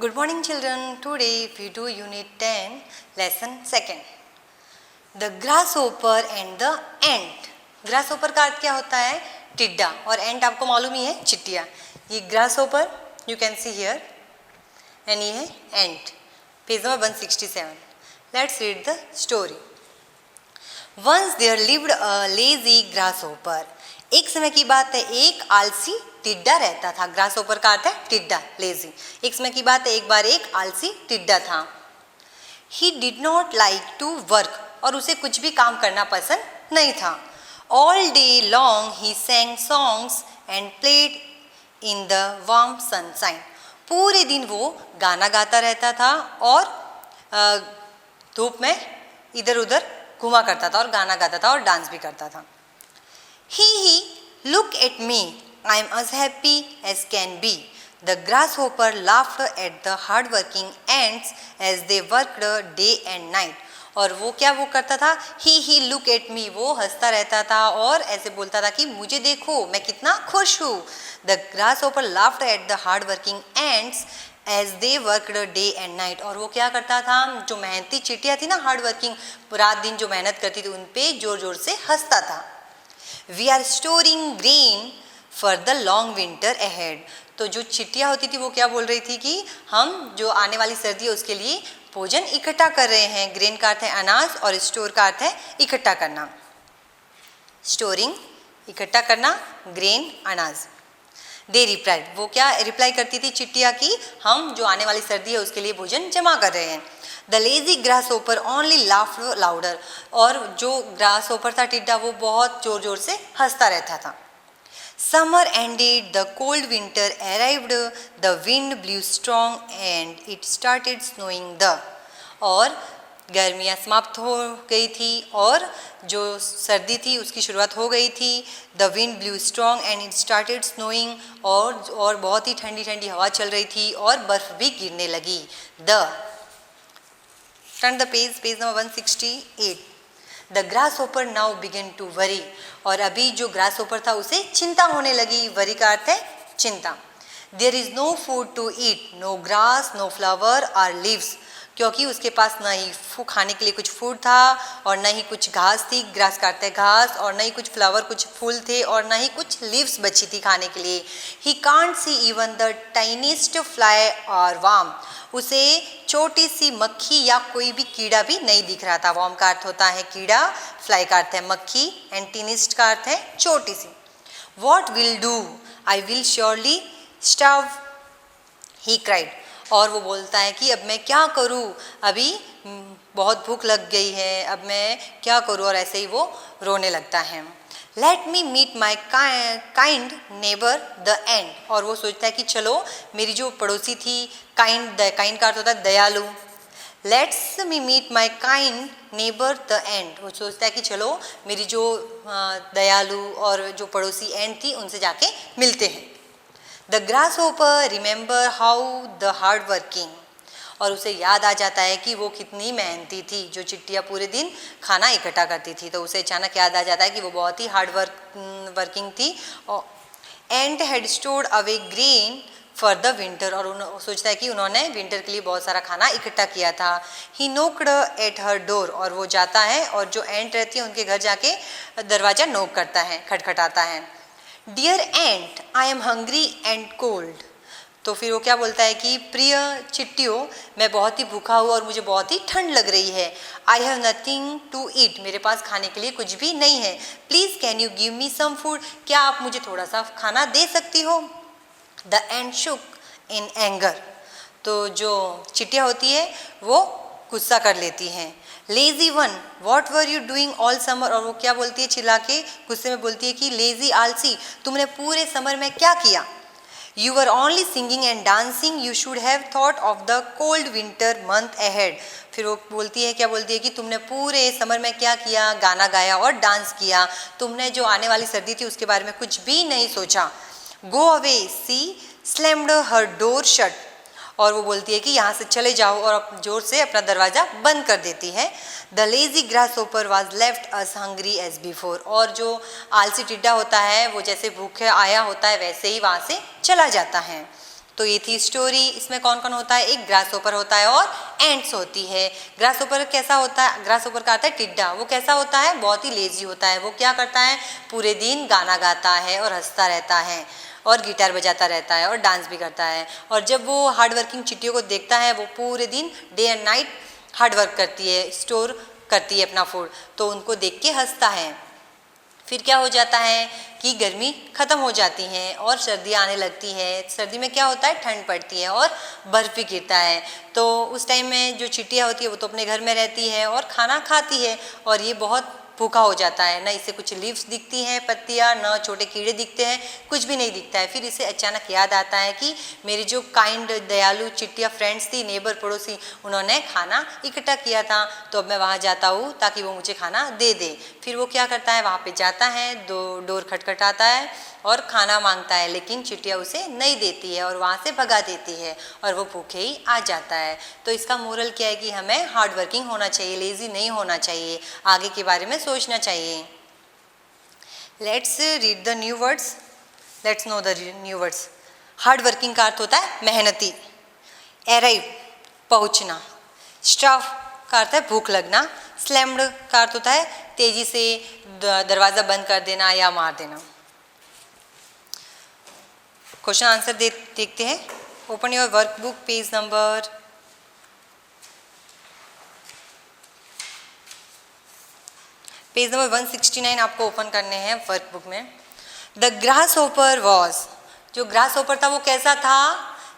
Good morning children. Today we do unit 10 lesson 2. The grasshopper and the ant. Grasshopper का अर्थ क्या होता है? टिड्डा. और ant आपको मालूम ही है चिट्टिया. ये grasshopper you can see here and ये है ant. Page number 167. Let's read the story. Once there lived a lazy grasshopper. एक समय की बात है, एक आलसी टिड्डा रहता था. ग्रासहोपर का अर्थ है टिड्डा, लेजी. एक समय की बात है, एक बार एक आलसी टिड्डा था. He did not like to work. और उसे कुछ भी काम करना पसंद नहीं था. All day long he sang songs and played in the warm sunshine. पूरे दिन वो गाना गाता रहता था और धूप में इधर उधर घुमा करता था और गाना गाता था और डांस भी करता था. He, look at me. I am as happy as can be. The grasshopper laughed at the hard-working ants as they worked day and night. और वो करता था? He, look at me. वो हंसता रहता था और ऐसे बोलता था कि मुझे देखो, मैं कितना खुश हूँ. The grasshopper laughed at the hard-working ants as they worked day and night. और वो क्या करता था? जो मेहनती चींटियाँ थी ना, हार्ड वर्किंग, रात दिन जो मेहनत करती थी, उन पे जोर जोर से हंसता था. We are storing grain for the long winter ahead. तो जो चिट्टियाँ होती थी वो क्या बोल रही थी कि हम जो आने वाली सर्दी है उसके लिए भोजन इकट्ठा कर रहे हैं. ग्रेन का अर्थ है अनाज और स्टोर का अर्थ है इकट्ठा करना. स्टोरिंग इकट्ठा करना, ग्रेन अनाज. They replied. वो क्या रिप्लाई करती थी चिट्टियाँ की हम जो आने वाली सर्दी है उसके लिए भोजन जमा कर रहे हैं. The lazy grasshopper only laughed louder. और जो grasshopper था टिड्डा वो बहुत जोर जोर से हंसता रहता था. Summer ended, the cold winter arrived, the wind blew strong and it started snowing the. और गर्मियाँ समाप्त हो गई थी और जो सर्दी थी उसकी शुरुआत हो गई थी. The wind blew strong and it started snowing. और बहुत ही ठंडी ठंडी हवा चल रही थी और बर्फ भी गिरने लगी. Turn the page number 168. The grasshopper now began to worry. और अभी जो grasshopper था उसे चिंता होने लगी. worry का अर्थ है चिंता. There is no food to eat, no grass, no flower or leaves. क्योंकि उसके पास न ही खाने के लिए कुछ फूड था और न ही कुछ घास थी. ग्रास का अर्थ है घास. और न ही कुछ फ्लावर, कुछ फूल थे और न ही कुछ लीव्स बची थी खाने के लिए. He can't see even the tiniest fly or worm. उसे छोटी सी मक्खी या कोई भी कीड़ा भी नहीं दिख रहा था. वर्म का अर्थ होता है कीड़ा, फ्लाई का अर्थ है मक्खी एंड टीनिस्ट का अर्थ है छोटी सी. What will do? I will surely starve, he cried. और वो बोलता है कि अब मैं क्या करूँ, अभी बहुत भूख लग गई है, अब मैं क्या करूँ. और ऐसे ही वो रोने लगता है. Let me meet my kind neighbor the ant. और वो सोचता है कि चलो मेरी जो पड़ोसी थी, kind का अर्थ होता है दयालु. Let's me meet my kind neighbor the ant. वो सोचता है कि चलो मेरी जो दयालु और जो पड़ोसी एंट थी उनसे जाके मिलते हैं. The grasshopper remember how the hard working. और उसे याद आ जाता है कि वो कितनी मेहनती थी. जो चिट्टियाँ पूरे दिन खाना इकट्ठा करती थी तो उसे अचानक याद आ जाता है कि वो बहुत ही हार्ड वर्किंग थी. और ant had stored away grain for the winter. और सोचता है कि उन्होंने विंटर के लिए बहुत सारा खाना इकट्ठा किया था. ही नोक्ड एट हर डोर. और वो जाता है और जो एंट रहती है उनके घर जाके दरवाज़ा नोक करता है, खटखटाता है. Dear ant, I am hungry and cold. तो फिर वो क्या बोलता है कि प्रिय चिट्टियों, मैं बहुत ही भूखा हूँ और मुझे बहुत ही ठंड लग रही है. I have nothing to eat. मेरे पास खाने के लिए कुछ भी नहीं है. Please can you give me some food. क्या आप मुझे थोड़ा सा खाना दे सकती हो. The ant shook in anger. तो जो चिट्टियाँ होती है वो गुस्सा कर लेती हैं. Lazy one, what were you doing all summer. और वो क्या बोलती है चिल्ला के, गुस्से में बोलती है कि लेजी आलसी, तुमने पूरे समर में क्या किया. You were only singing and dancing. You should have thought of the cold winter month ahead. फिर वो बोलती है, क्या बोलती है कि तुमने पूरे समर में क्या किया, गाना गाया और डांस किया. तुमने जो आने वाली सर्दी थी उसके बारे में कुछ भी नहीं सोचा. Go away, she slammed her door shut. और वो बोलती है कि यहाँ से चले जाओ और जोर से अपना दरवाज़ा बंद कर देती है. The lazy grasshopper was left as hungry as before. और जो आलसी टिड्डा होता है वो जैसे भूखे आया होता है वैसे ही वहाँ से चला जाता है. तो ये थी स्टोरी। इसमें कौन कौन होता है, एक ग्रास ओपर होता है और एंट्स होती है। ग्रास ओपर कैसा होता है, ग्रास ओपर का आता है टिड्डा। वो कैसा होता है, बहुत ही लेजी होता है। वो क्या करता है, पूरे दिन गाना गाता है और हंसता रहता है और गिटार बजाता रहता है और डांस भी करता है। और जब वो हार्ड वर्किंग चिट्टियों को देखता है, वो पूरे दिन day and night hard work करती है, स्टोर करती है अपना फूड, तो उनको देख के हंसता है। फिर क्या हो जाता है कि गर्मी ख़त्म हो जाती है और सर्दी आने लगती है। सर्दी में क्या होता है, ठंड पड़ती है और बर्फ़ भी गिरता है। तो उस टाइम में जो चिट्टियाँ होती है वो तो अपने घर में रहती है और खाना खाती है, और ये बहुत भूखा हो जाता है। ना इसे कुछ लीव्स दिखती हैं, पत्तियाँ, ना छोटे कीड़े दिखते हैं, कुछ भी नहीं दिखता है। फिर इसे अचानक याद आता है कि मेरी जो काइंड दयालु चिट्टिया फ्रेंड्स थी, नेबर पड़ोसी, उन्होंने खाना इकट्ठा किया था, तो अब मैं वहाँ जाता हूँ ताकि वो मुझे खाना दे दे। फिर वो क्या करता है, वहाँ पे जाता है, डोर खटखटाता है और खाना मांगता है, लेकिन चिट्टिया उसे नहीं देती है और वहाँ से भगा देती है और वो भूखे ही आ जाता है। तो इसका मोरल क्या है कि हमें हार्ड वर्किंग होना चाहिए, लेज़ी नहीं होना चाहिए, आगे के बारे में सोचना चाहिए। Let's read the new words, let's know the new words. Hard working का अर्थ होता है मेहनती। अराइव, पहुँचना। स्टाफ का अर्थ है भूख लगना। स्लैम्ड का अर्थ होता है तेजी से दरवाज़ा बंद कर देना या मार देना। क्वेश्चन आंसर देखते हैं। Open your workbook, page number 169 आपको ओपन करने हैं वर्कबुक में। द ग्रास होपर वॉज, जो ग्रास होपर था वो कैसा था,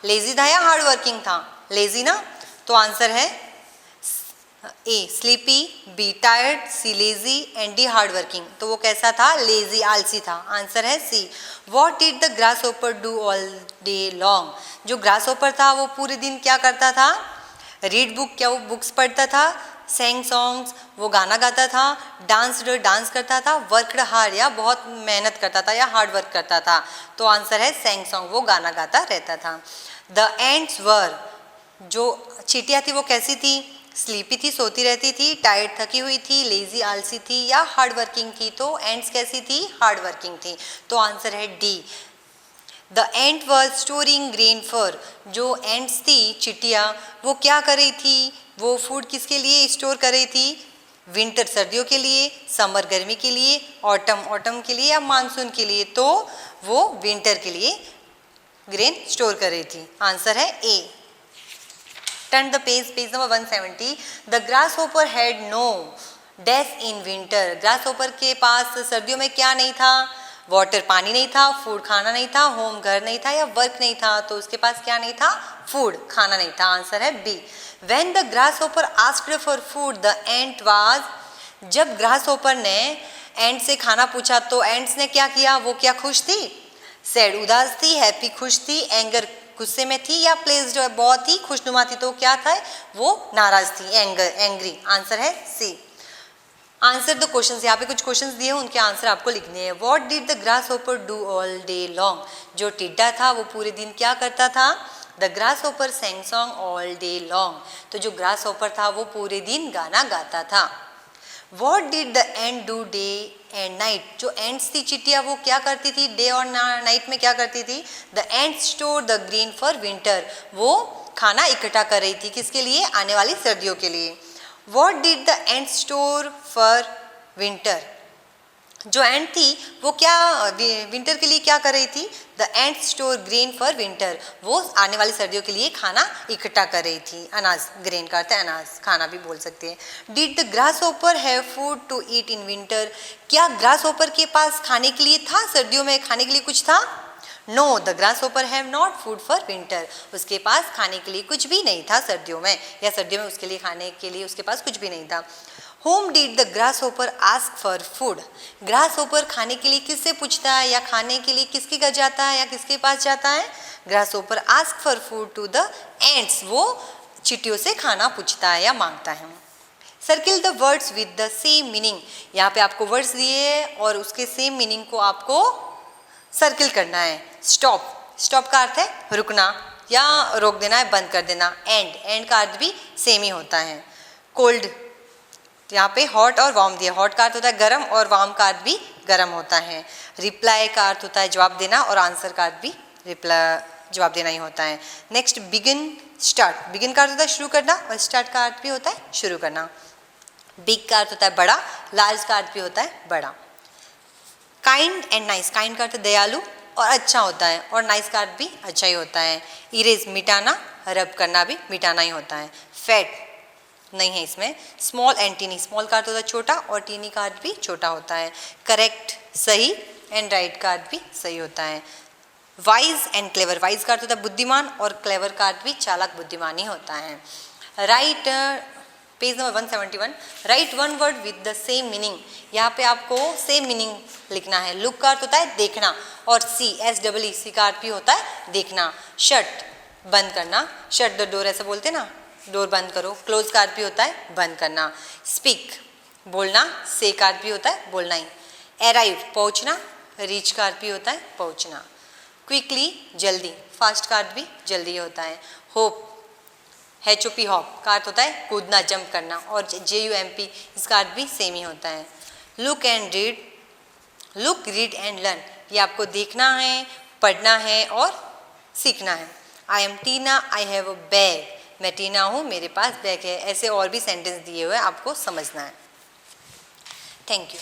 लेजी था या हार्ड वर्किंग था, लेजी ना, तो आंसर है A sleepy, B tired, C lazy and D hard working. तो वो कैसा था, लेजी, आलसी था। आंसर है C. What did the grasshopper do all day long, जो ग्रास होपर था वो पूरे दिन क्या करता था, रीड बुक, क्या वो बुक्स पढ़ता था, सेंग सॉन्ग्स, वो गाना गाता था, डांस करता था, वर्कड हार्ड या बहुत मेहनत करता था या हार्ड वर्क करता था। तो आंसर है सेंग सॉन्ग, वो गाना गाता रहता था। द एंड्स वर, जो चींटियाँ थी वो कैसी थी, स्लीपी थी, सोती रहती थी, टायर्ड, थकी हुई थी, लेजी, आलसी थी या हार्ड वर्किंग थी। तो एंड्स कैसी थी, हार्ड वर्किंग थी। तो आंसर है D. The ant was storing grain for, जो एंट्स थी चिटिया, वो क्या कर रही थी, वो फूड किसके लिए स्टोर कर रही थी, विंटर सर्दियों के लिए, समर गर्मी के लिए, ऑटम के लिए या मानसून के लिए। तो वो विंटर के लिए ग्रेन स्टोर कर रही थी। आंसर है A. Turn the page, page number 170। The grasshopper had no dash in winter, grasshopper के पास सर्दियों में क्या नहीं था, वाटर पानी नहीं था, फूड खाना नहीं था, होम घर नहीं था या वर्क नहीं था। तो उसके पास क्या नहीं था, फूड खाना नहीं था। आंसर है B. When the grasshopper asked for food the ant was, जब ग्रास होपर ने एंट से खाना पूछा तो एंट्स ने क्या किया, वो क्या खुश थी, सैड उदास थी, हैप्पी खुश थी, एंगर गुस्से में थी या प्लेस्ड बहुत ही खुशनुमा थी। तो क्या था, वो नाराज थी, एंग्री। आंसर है सी। आंसर द क्वेश्चंस, यहाँ पे कुछ क्वेश्चंस दिए हैं, उनके आंसर आपको लिखने हैं। What did the grasshopper do all day long, जो टिड्डा था वो पूरे दिन क्या करता था, the grasshopper sang song all day long, तो जो ग्रास होपर था वो पूरे दिन गाना गाता था। What did the ant do day and night, जो एंट्स थी चिटिया वो क्या करती थी, डे और नाइट में क्या करती थी, the ant store the grain for winter, वो खाना इकट्ठा कर रही थी किसके लिए, आने वाली सर्दियों के लिए। What did the ant store for winter, जो एंट थी वो क्या विंटर के लिए क्या कर रही थी, the ant store grain for winter, वो आने वाली सर्दियों के लिए खाना इकट्ठा कर रही थी। अनाज, ग्रेन का अर्थ है अनाज, खाना भी बोल सकते हैं। Did the grasshopper have food to eat in winter, क्या ग्रास होपर के पास खाने के लिए था, सर्दियों में खाने के लिए कुछ था। No, the grasshopper have not food for winter, उसके पास खाने के लिए कुछ भी नहीं था सर्दियों में, या सर्दियों में उसके लिए खाने के लिए उसके पास कुछ भी नहीं था। Whom did the grasshopper ask for food, grasshopper खाने के लिए किससे पूछता है या खाने के लिए किसके घर जाता है या किसके पास जाता है, grasshopper ask for food to the ants, वो चींटियों से खाना पूछता है या मांगता है। Circle the words with the same meaning, यहाँ पे आपको वर्ड्स दिए और उसके सेम मीनिंग को आपको सर्किल करना है। स्टॉप, स्टॉप का अर्थ है रुकना या रोक देना है, बंद कर देना। एंड का अर्थ भी सेम ही होता है। कोल्ड, यहाँ पे हॉट और वार्म दिया, हॉट का अर्थ होता है गर्म और वार्म का अर्थ भी गर्म होता है। रिप्लाई का अर्थ होता है जवाब देना और आंसर का अर्थ भी जवाब देना ही होता है। नेक्स्ट बिगिन स्टार्ट, बिगिन का अर्थ होता है शुरू करना और स्टार्ट का अर्थ भी होता है शुरू करना। बिग का अर्थ होता है बड़ा, लार्ज का अर्थ भी होता है बड़ा। काइंड एंड नाइस, काइंड का अर्थ दयालु और अच्छा होता है और नाइस का अर्थ भी अच्छा ही होता है। इरेज मिटाना, रब करना भी मिटाना ही होता है। फैट नहीं है इसमें। स्मॉल एंड टीनी, स्मॉल का अर्थ होता है छोटा और टीनी का अर्थ भी छोटा होता है। करेक्ट सही एंड राइट का अर्थ भी सही होता है। वाइज एंड क्लेवर, वाइज का अर्थ होता है बुद्धिमान और क्लेवर का अर्थ भी चालाक बुद्धिमान ही होता है। Right page number 171, right one word with the same meaning, यहाँ पे आपको सेम मीनिंग लिखना है। लुक का अर्थ होता है देखना और सी का अर्थ भी होता है देखना। शट बंद करना, शट द डोर ऐसा बोलते ना, डोर बंद करो। क्लोज का अर्थ भी होता है बंद करना। स्पीक बोलना, से का अर्थ भी होता है बोलना ही। अराइव पहुंचना, रीच का अर्थ भी होता है पहुंचना। क्विकली जल्दी, फास्ट का अर्थ भी जल्दी होता है। होप HOP हॉप का अर्थ होता है कूदना जंप करना और JUMP इसका अर्थ भी सेम ही होता है। Look and read, look read and learn, ये आपको देखना है, पढ़ना है और सीखना है। I am Tina, I have a bag, मैं टीना हूँ मेरे पास बैग है। ऐसे और भी सेंटेंस दिए हुए आपको समझना है। Thank you.